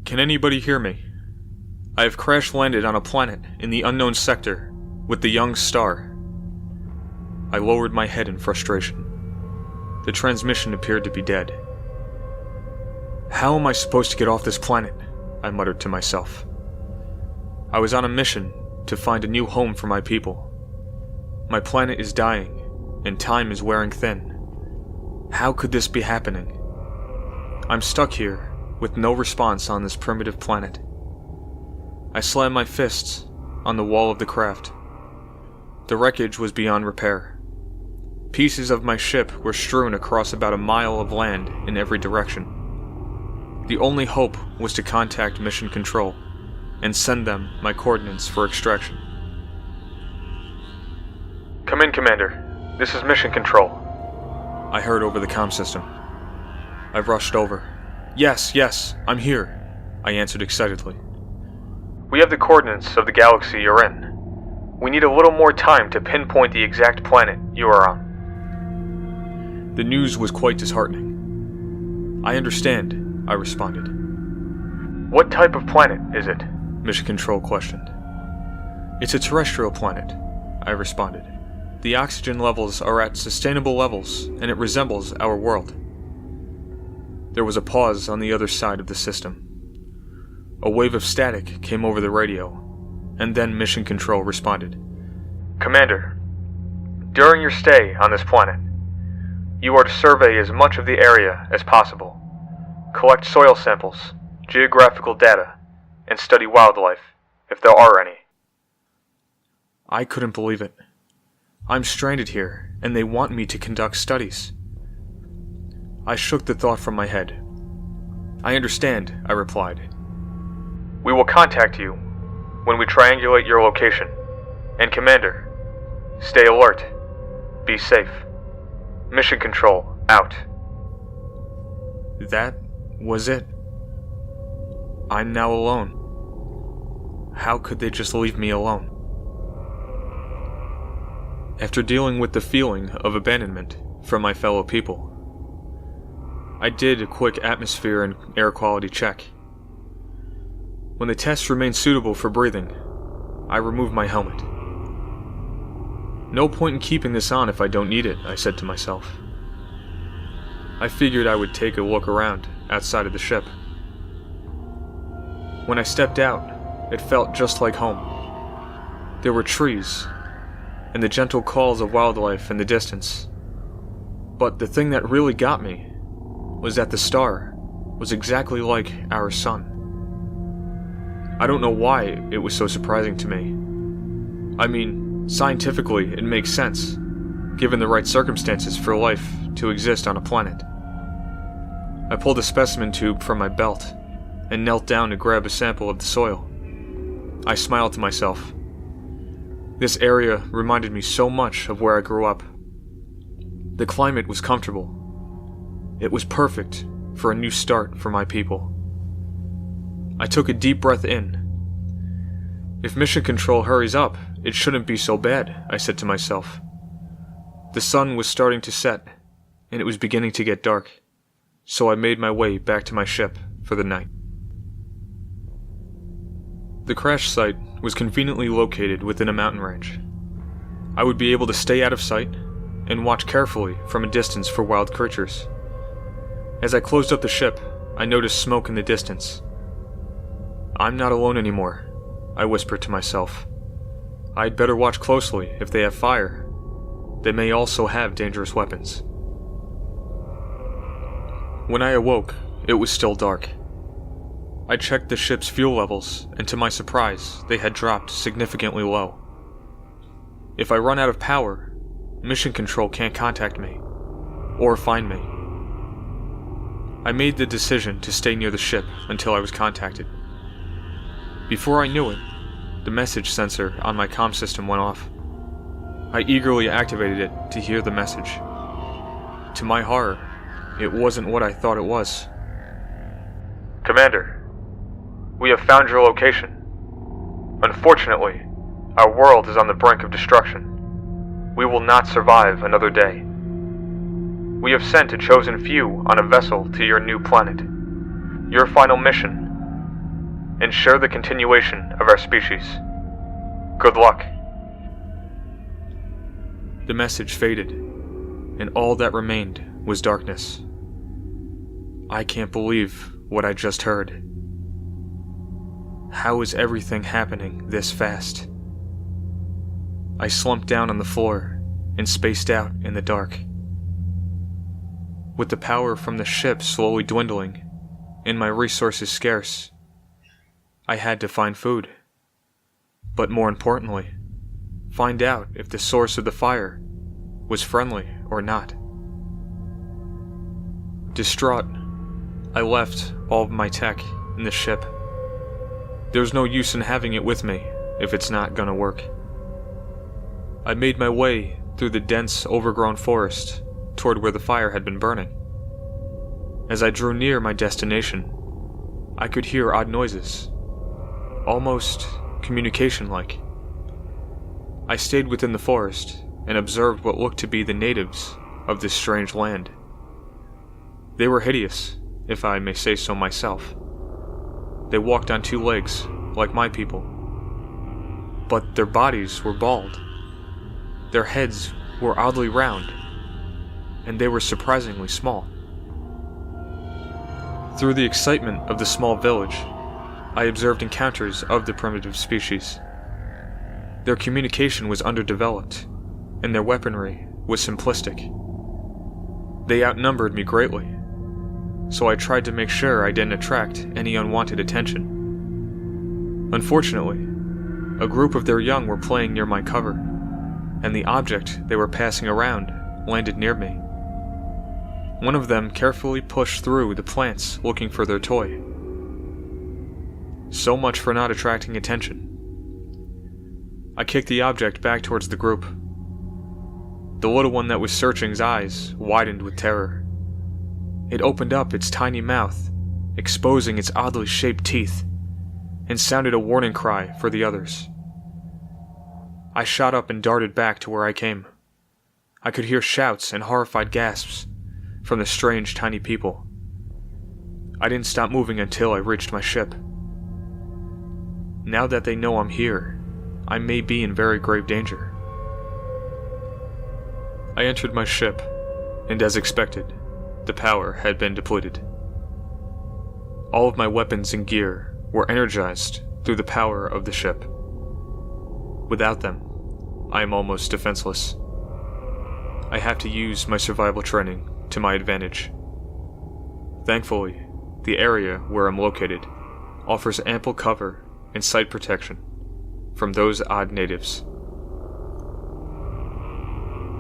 Can anybody hear me? I have crash-landed on a planet in the unknown sector with the young star. I lowered my head in frustration. The transmission appeared to be dead. How am I supposed to get off this planet? I muttered to myself. I was on a mission to find a new home for my people. My planet is dying, and time is wearing thin. How could this be happening? I'm stuck here, with no response on this primitive planet. I slammed my fists on the wall of the craft. The wreckage was beyond repair. Pieces of my ship were strewn across about a mile of land in every direction. The only hope was to contact Mission Control and send them my coordinates for extraction. "Come in, Commander. This is Mission Control," I heard over the comm system. I rushed over. Yes, I'm here," I answered excitedly. "We have the coordinates of the galaxy you're in. We need a little more time to pinpoint the exact planet you are on." The news was quite disheartening. "I understand," I responded. "What type of planet is it?" Mission Control questioned. "It's a terrestrial planet," I responded. "The oxygen levels are at sustainable levels, and it resembles our world." There was a pause on the other side of the system. A wave of static came over the radio, and then Mission Control responded. "Commander, during your stay on this planet, you are to survey as much of the area as possible, collect soil samples, geographical data, and study wildlife, if there are any." I couldn't believe it. I'm stranded here, and they want me to conduct studies. I shook the thought from my head. "I understand," I replied. "We will contact you when we triangulate your location. And Commander, stay alert. Be safe. Mission Control, out." That was it. I'm now alone. How could they just leave me alone? After dealing with the feeling of abandonment from my fellow people, I did a quick atmosphere and air quality check. When the tests remained suitable for breathing, I removed my helmet. "No point in keeping this on if I don't need it," I said to myself. I figured I would take a look around outside of the ship. When I stepped out, it felt just like home. There were trees, and the gentle calls of wildlife in the distance. But the thing that really got me was that the star was exactly like our sun. I don't know why it was so surprising to me. I mean, scientifically it makes sense, given the right circumstances for life to exist on a planet. I pulled a specimen tube from my belt and knelt down to grab a sample of the soil. I smiled to myself. This area reminded me so much of where I grew up. The climate was comfortable. It was perfect for a new start for my people. I took a deep breath in. If Mission Control hurries up, it shouldn't be so bad, I said to myself. The sun was starting to set, and it was beginning to get dark, so I made my way back to my ship for the night. The crash site was conveniently located within a mountain range. I would be able to stay out of sight and watch carefully from a distance for wild creatures. As I closed up the ship, I noticed smoke in the distance. I'm not alone anymore, I whispered to myself. I'd better watch closely if they have fire. They may also have dangerous weapons. When I awoke, it was still dark. I checked the ship's fuel levels, and to my surprise, they had dropped significantly low. If I run out of power, Mission Control can't contact me, or find me. I made the decision to stay near the ship until I was contacted. Before I knew it, the message sensor on my comm system went off. I eagerly activated it to hear the message. To my horror, it wasn't what I thought it was. "Commander, we have found your location. Unfortunately, our world is on the brink of destruction. We will not survive another day. We have sent a chosen few on a vessel to your new planet. Your final mission: ensure the continuation of our species. Good luck. The message faded, and all that remained was darkness. I can't believe what I just heard. How is everything happening this fast? I slumped down on the floor and spaced out in the dark. With the power from the ship slowly dwindling and my resources scarce, I had to find food. But more importantly, find out if the source of the fire was friendly or not. Distraught, I left all of my tech in the ship. There's no use in having it with me if it's not gonna work. I made my way through the dense, overgrown forest toward where the fire had been burning. As I drew near my destination, I could hear odd noises, almost communication-like. I stayed within the forest and observed what looked to be the natives of this strange land. They were hideous, if I may say so myself. They walked on two legs, like my people, but their bodies were bald. Their heads were oddly round, and they were surprisingly small. Through the excitement of the small village, I observed encounters of the primitive species. Their communication was underdeveloped, and their weaponry was simplistic. They outnumbered me greatly, so I tried to make sure I didn't attract any unwanted attention. Unfortunately, a group of their young were playing near my cover, and the object they were passing around landed near me. One of them carefully pushed through the plants looking for their toy. So much for not attracting attention. I kicked the object back towards the group. The little one that was searching's eyes widened with terror. It opened up its tiny mouth, exposing its oddly shaped teeth, and sounded a warning cry for the others. I shot up and darted back to where I came. I could hear shouts and horrified gasps from the strange tiny people. I didn't stop moving until I reached my ship. Now that they know I'm here, I may be in very grave danger. I entered my ship, and as expected, the power had been depleted. All of my weapons and gear were energized through the power of the ship. Without them, I am almost defenseless. I have to use my survival training to my advantage. Thankfully, the area where I'm located offers ample cover and sight protection from those odd natives.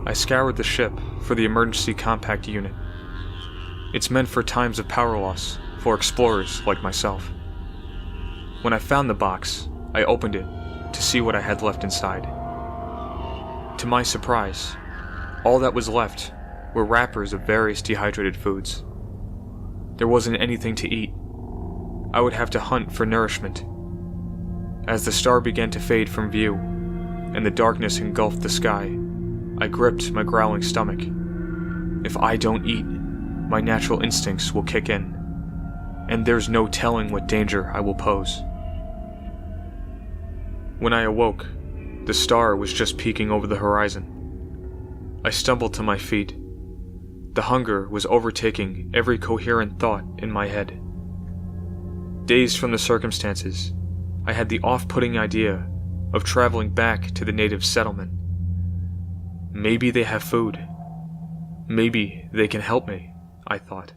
I scoured the ship for the emergency compact unit. It's meant for times of power loss for explorers like myself. When I found the box, I opened it to see what I had left inside. To my surprise, all that was left were wrappers of various dehydrated foods. There wasn't anything to eat. I would have to hunt for nourishment. As the star began to fade from view, and the darkness engulfed the sky, I gripped my growling stomach. If I don't eat, my natural instincts will kick in, and there's no telling what danger I will pose. When I awoke, the star was just peeking over the horizon. I stumbled to my feet. The hunger was overtaking every coherent thought in my head. Dazed from the circumstances, I had the off-putting idea of traveling back to the native settlement. Maybe they have food. Maybe they can help me, I thought.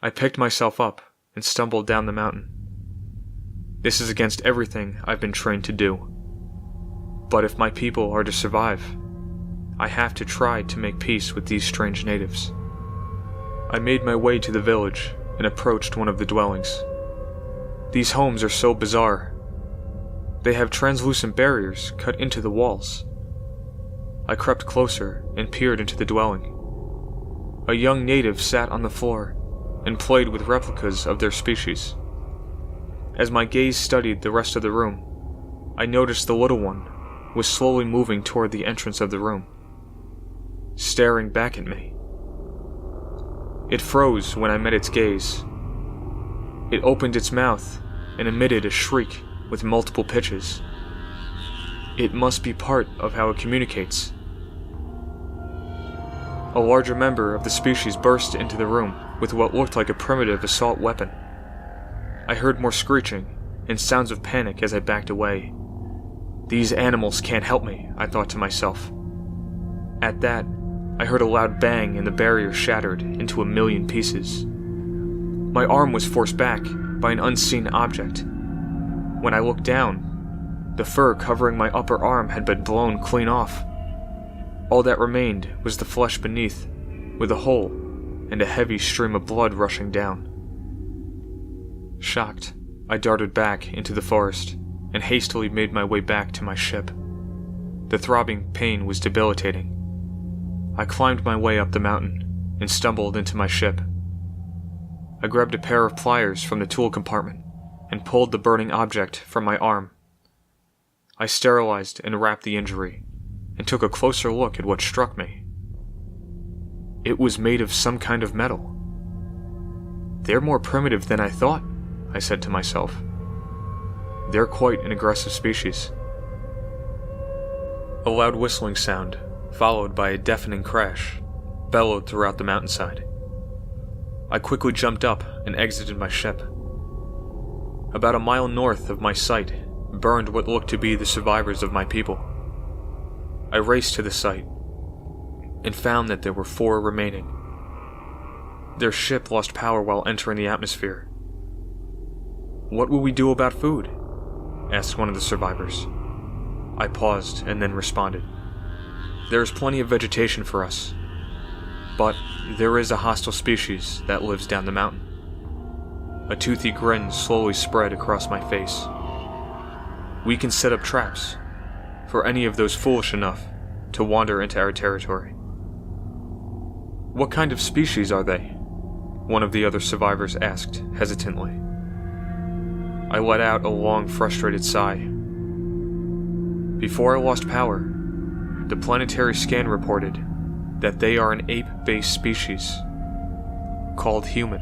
I picked myself up and stumbled down the mountain. This is against everything I've been trained to do. But if my people are to survive, I have to try to make peace with these strange natives. I made my way to the village and approached one of the dwellings. These homes are so bizarre. They have translucent barriers cut into the walls. I crept closer and peered into the dwelling. A young native sat on the floor and played with replicas of their species. As my gaze studied the rest of the room, I noticed the little one was slowly moving toward the entrance of the room. staring back at me. It froze when I met its gaze. It opened its mouth and emitted a shriek with multiple pitches. It must be part of how it communicates. A larger member of the species burst into the room with what looked like a primitive assault weapon. I heard more screeching and sounds of panic as I backed away. These animals can't help me, I thought to myself. At that, I heard a loud bang and the barrier shattered into a million pieces. My arm was forced back by an unseen object. When I looked down, the fur covering my upper arm had been blown clean off. All that remained was the flesh beneath, with a hole and a heavy stream of blood rushing down. Shocked, I darted back into the forest and hastily made my way back to my ship. The throbbing pain was debilitating. I climbed my way up the mountain and stumbled into my ship. I grabbed a pair of pliers from the tool compartment and pulled the burning object from my arm. I sterilized and wrapped the injury and took a closer look at what struck me. It was made of some kind of metal. They're more primitive than I thought, I said to myself. They're quite an aggressive species. A loud whistling sound, followed by a deafening crash, bellowed throughout the mountainside. I quickly jumped up and exited my ship. About a mile north of my site burned what looked to be the survivors of my people. I raced to the site and found that there were 4 remaining. Their ship lost power while entering the atmosphere. "What will we do about food?" asked one of the survivors. I paused and then responded. "There is plenty of vegetation for us, but there is a hostile species that lives down the mountain." A toothy grin slowly spread across my face. "We can set up traps for any of those foolish enough to wander into our territory." "What kind of species are they?" one of the other survivors asked hesitantly. I let out a long, frustrated sigh. Before I lost power, the planetary scan reported that they are an ape-based species called human.